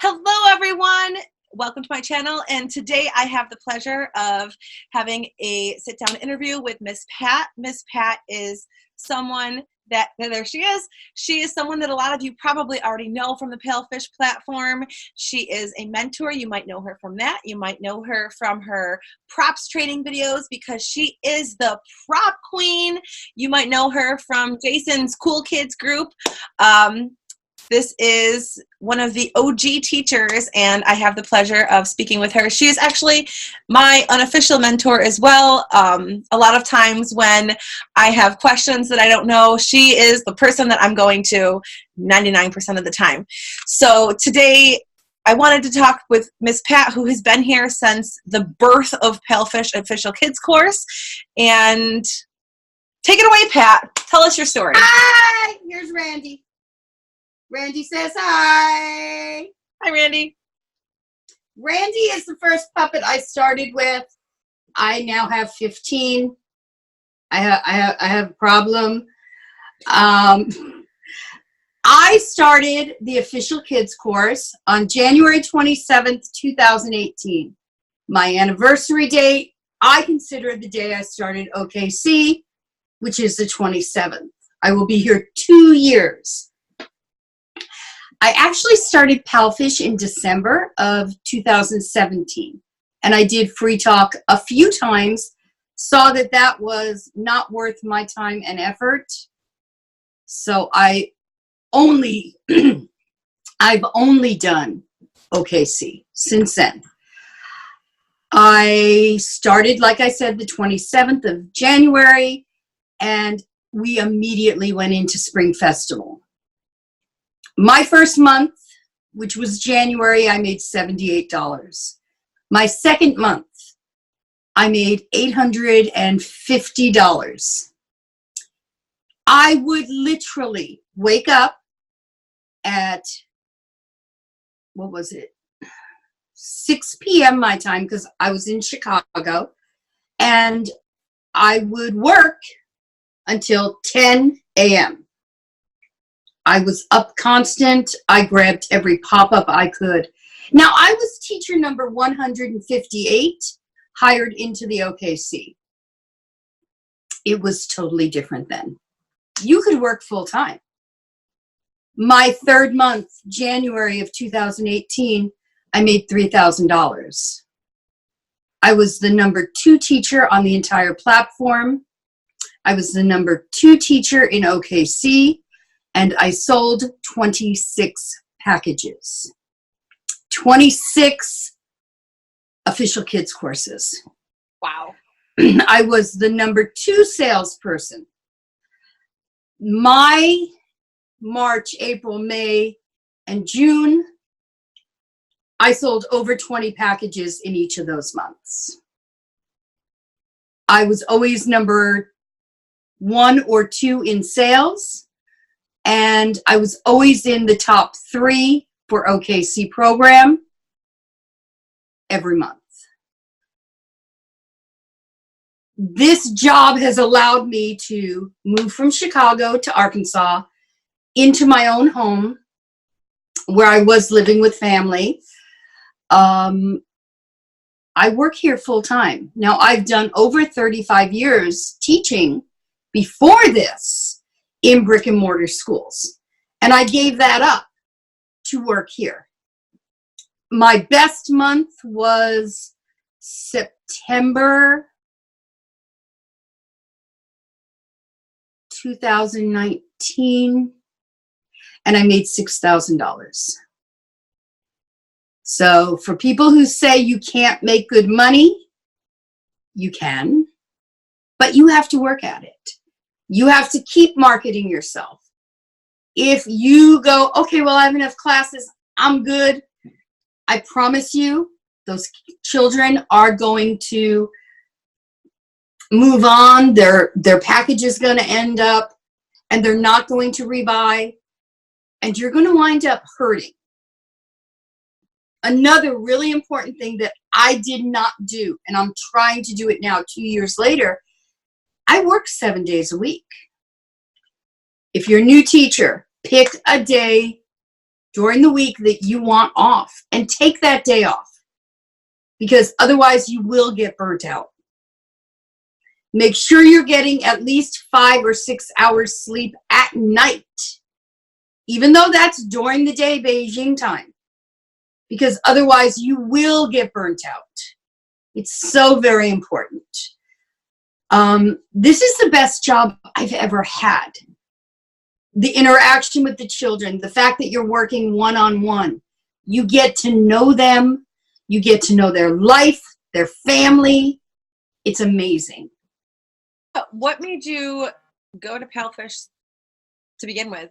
Hello, everyone. Welcome to my channel. And today I have the pleasure of having a sit-down interview with Miss Pat. Miss Pat is someone that, there she is. She is someone that a lot of you probably already know from the Palfish platform. She is a mentor. You might know her from that. You might know her from her props training videos because she is the prop queen. You might know her from Jason's Cool Kids group. This is one of the OG teachers, and I have the pleasure of speaking with her. She is actually my unofficial mentor as well. A lot of times when I have questions that I don't know, she is the person that I'm going to 99% of the time. So today, I wanted to talk with Miss Pat, who has been here since the birth of Palfish Official Kids course. And take it away, Pat. Tell us your story. Hi, here's Randy. Randy says hi. Hi, Randy. Randy is the first puppet I started with. I now have 15. I have a problem. I started the Official Kids course on January 27th, 2018. My anniversary date, I consider the day I started OKC, which is the 27th. I will be here 2 years. I actually started Palfish in December of 2017, and I did free talk a few times, saw that that was not worth my time and effort, so I've only done OKC since then. I started, like I said, the 27th of January, and we immediately went into Spring Festival. My first month, which was January, I made $78. My second month, I made $850. I would literally wake up at, 6 p.m. my time, because I was in Chicago, and I would work until 10 a.m. I was up constant. I grabbed every pop-up I could. Now, I was teacher number 158, hired into the OKC. It was totally different then. You could work full-time. My third month, January of 2018, I made $3,000. I was the number 2 teacher on the entire platform. I was the number 2 teacher in OKC. And I sold 26 packages, 26 Official Kids courses. Wow. I was the number 2 salesperson. My March, April, May, and June, I sold over 20 packages in each of those months. I was always number 1 or 2 in sales. And I was always in the top 3 for OKC program every month. This job has allowed me to move from Chicago to Arkansas into my own home where I was living with family. I work here full time. Now, I've done over 35 years teaching before this in brick and mortar schools. And I gave that up to work here. My best month was September 2019, and I made $6,000. So for people who say you can't make good money, you can, but you have to work at it. You have to keep marketing yourself. If you go, okay, well, I have enough classes, I'm good. I promise you, those children are going to move on. Their package is going to end up, and they're not going to rebuy, and you're going to wind up hurting. Another really important thing that I did not do, and I'm trying to do it now 2 years later, I work 7 days a week. If you're a new teacher, pick a day during the week that you want off, and take that day off, because otherwise you will get burnt out. Make sure you're getting at least 5 or 6 hours sleep at night, even though that's during the day Beijing time, because otherwise you will get burnt out. It's so very important. This is the best job I've ever had. The interaction with the children, the fact that you're working one-on-one, you get to know them, you get to know their life, their family. It's amazing. What made you go to Palfish to begin with?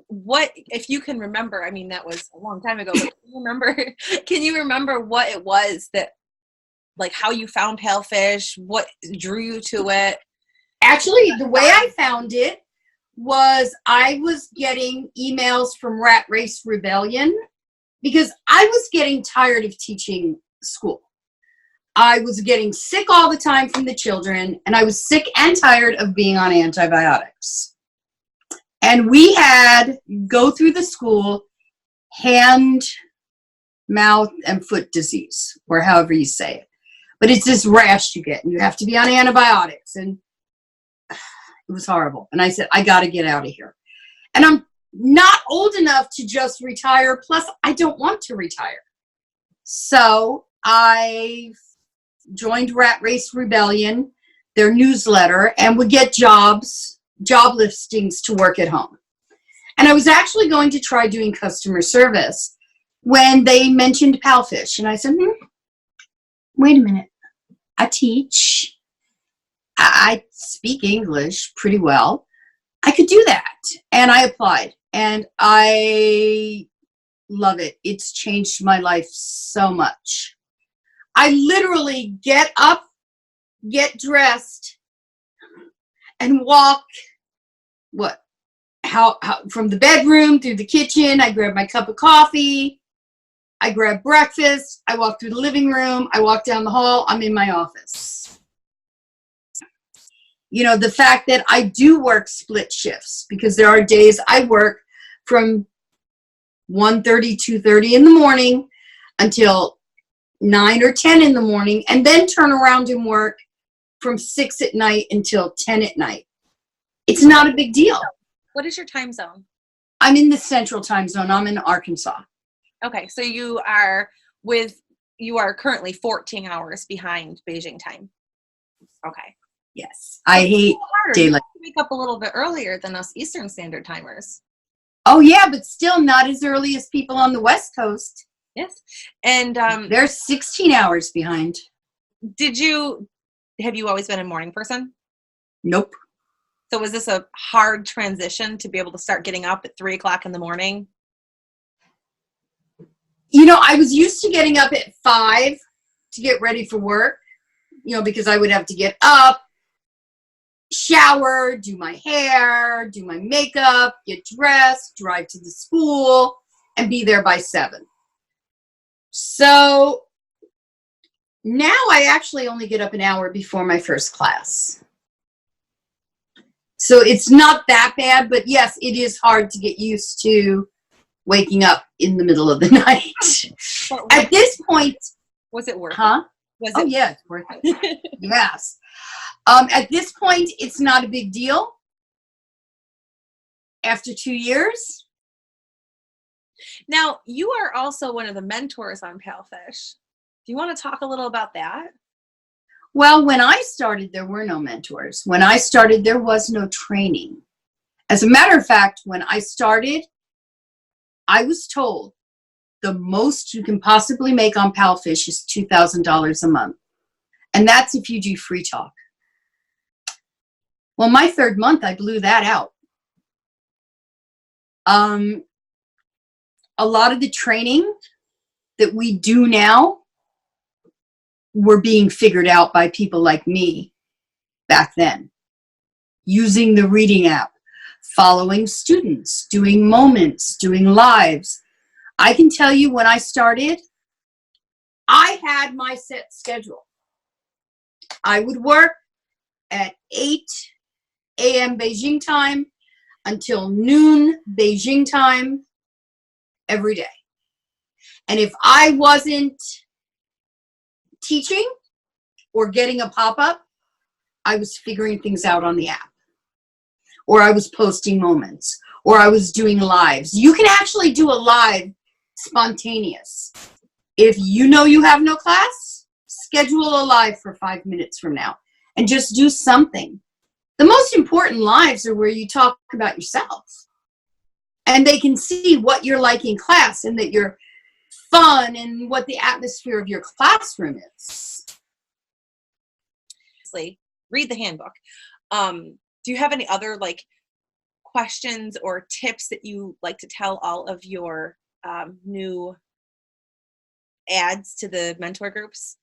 What, if you can remember, I mean, that was a long time ago, but can you remember what it was that, like, how you found Palfish, what drew you to it? Actually, the way I found it was I was getting emails from Rat Race Rebellion because I was getting tired of teaching school. I was getting sick all the time from the children, and I was sick and tired of being on antibiotics. And we had go through the school hand, mouth, and foot disease, or however you say it. But it's this rash you get, and you have to be on antibiotics, and it was horrible. And I said, I got to get out of here. And I'm not old enough to just retire, plus I don't want to retire. So I joined Rat Race Rebellion, their newsletter, and would get job listings to work at home. And I was actually going to try doing customer service when they mentioned Palfish. And I said, wait a minute. I teach. I speak English pretty well. I could do that. And I applied. And I love it. It's changed my life so much. I literally get up, get dressed, and walk, how from the bedroom through the kitchen. I grab my cup of coffee. I grab breakfast. I walk through the living room. I walk down the hall. I'm in my office. You know, the fact that I do work split shifts, because there are days I work from 1:30, 2:30 in the morning until 9 or 10 in the morning, and then turn around and work from 6 at night until 10 at night. It's not a big deal. What is your time zone? I'm in the central time zone. I'm in Arkansas. Okay, so you are currently 14 hours behind Beijing time. Okay. Yes. I hate daylight. You wake up a little bit earlier than us Eastern Standard Timers. Oh yeah, but still not as early as people on the West Coast. Yes. And they're 16 hours behind. Have you always been a morning person? Nope. So was this a hard transition to be able to start getting up at 3 o'clock in the morning? You know, I was used to getting up at 5 to get ready for work, you know, because I would have to get up, shower, do my hair, do my makeup, get dressed, drive to the school, and be there by 7. So now I actually only get up an hour before my first class. So it's not that bad, but yes, it is hard to get used to waking up in the middle of the night. At this point, was it worth it? Huh? Yeah, it's worth it. Yes. At this point, it's not a big deal. After 2 years. Now, you are also one of the mentors on Palfish. Do you want to talk a little about that? Well, when I started, there were no mentors. When I started, there was no training. As a matter of fact, when I started, I was told the most you can possibly make on Palfish is $2,000 a month. And that's if you do free talk. Well, my 3rd month, I blew that out. A lot of the training that we do now were being figured out by people like me back then. Using the reading app, following students, doing moments, doing lives. I can tell you when I started, I had my set schedule. I would work at 8 a.m. Beijing time until noon Beijing time. every day. And if I wasn't teaching or getting a pop-up, I was figuring things out on the app, or I was posting moments, or I was doing lives. You can actually do a live spontaneous. If you know you have no class, schedule a live for 5 minutes from now and just do something. The most important lives are where you talk about yourself and they can see what you're like in class and that you're fun and what the atmosphere of your classroom is. Read the handbook. Do you have any other like questions or tips that you like to tell all of your new ads to the mentor groups?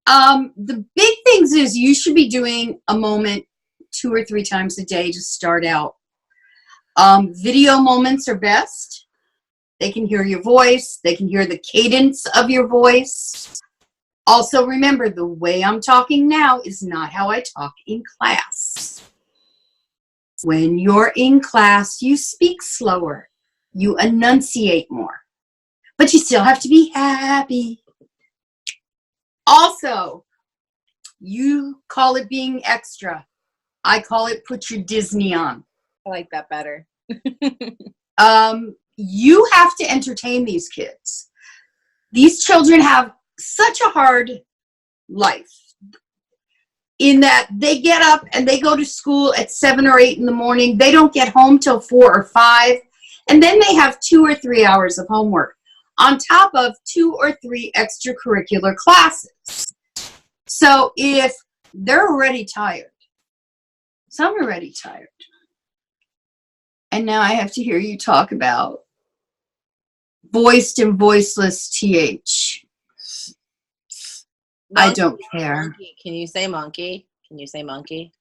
The big things is you should be doing a moment 2 or 3 times a day to start out. Video moments are best. They can hear your voice. They can hear the cadence of your voice. Also, remember, the way I'm talking now is not how I talk in class. When you're in class, you speak slower. You enunciate more. But you still have to be happy. Also, you call it being extra. I call it put your Disney on. I like that better. You have to entertain these kids. These children have such a hard life in that they get up and they go to school at 7 or 8 in the morning. They don't get home till 4 or 5. And then they have 2 or 3 hours of homework on top of 2 or 3 extracurricular classes. So if they're already tired, some are already tired. And now I have to hear you talk about voiced and voiceless TH. I don't care. Monkey. Can you say monkey? Can you say monkey?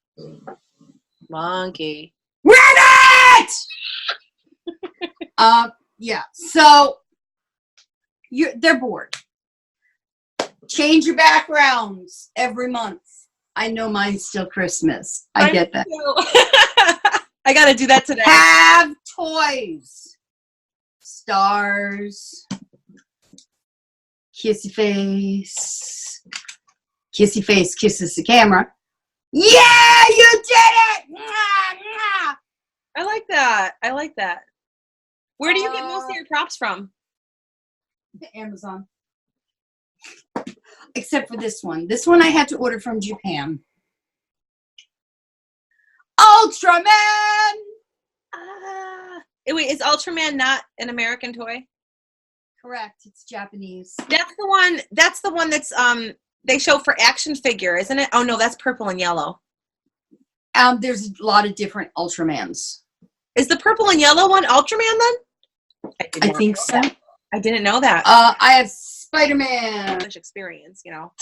Monkey. Reddit! Yeah, so they're bored. Change your backgrounds every month. I know mine's still Christmas. I get that. I got to do that today. Have toys. Stars. Kissy face. Kissy face kisses the camera. Yeah, you did it! I like that. I like that. Where do you get most of your props from? Amazon. Except for this one. This one I had to order from Japan. Ultraman! Wait, is Ultraman not an American toy? Correct. It's Japanese. That's the one that's they show for action figure, isn't it? Oh no, that's purple and yellow. There's a lot of different Ultramans. Is the purple and yellow one Ultraman then? I think so. I didn't know that. I have Spider-Man. Experience, you know.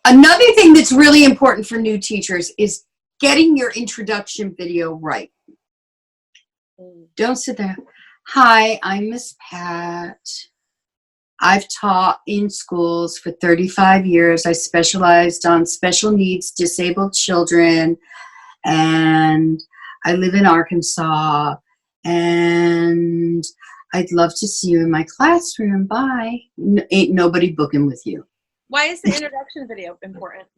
Another thing that's really important for new teachers is getting your introduction video right. Don't sit there. Hi, I'm Miss Pat. I've taught in schools for 35 years. I specialized on special needs disabled children, and I live in Arkansas, and I'd love to see you in my classroom. Bye. Ain't nobody booking with you. Why is the introduction video important?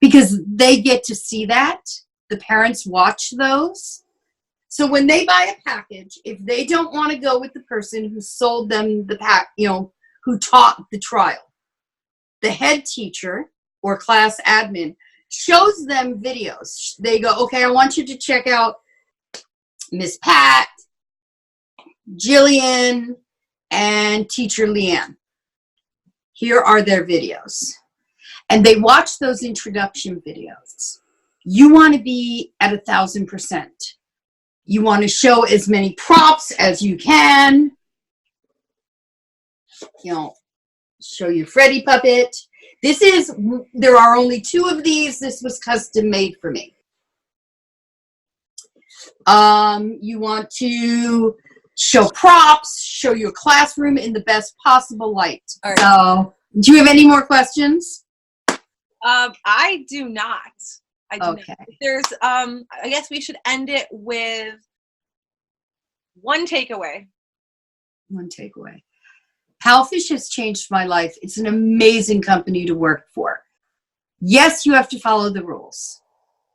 Because they get to see that. The parents watch those. So when they buy a package, if they don't want to go with the person who sold them the who taught the trial, the head teacher or class admin shows them videos. They go, okay, I want you to check out Miss Pat, Jillian, and teacher Leanne. Here are their videos. And they watch those introduction videos. You want to be at 1,000%. You want to show as many props as you can. Show your Freddy puppet. There are only 2 of these. This was custom made for me. You want to show props, show your classroom in the best possible light. All right. So, do you have any more questions? I do not. Okay. There's, I guess we should end it with one takeaway. one takeaway. Palfish has changed my life. It's an amazing company to work for. Yes, you have to follow the rules.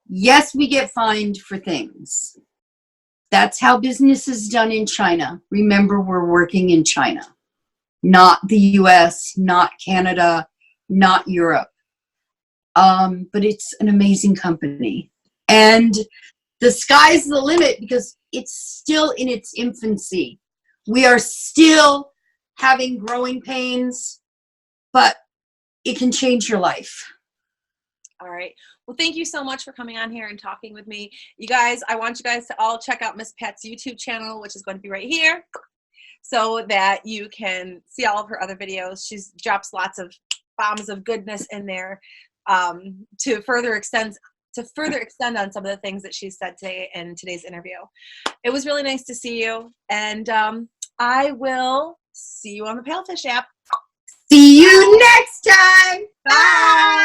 Yes, we get fined for things. That's how business is done in China. Remember, we're working in China, not the US, not Canada, not Europe. But it's an amazing company. And the sky's the limit because it's still in its infancy. We are still having growing pains, but it can change your life. All right. Well, thank you so much for coming on here and talking with me. You guys, I want you guys to all check out Miss Pat's YouTube channel, which is going to be right here, so that you can see all of her other videos. She drops lots of bombs of goodness in there to further extend on some of the things that she said today in today's interview. It was really nice to see you, and I will see you on the Palfish app. See you next time. Bye.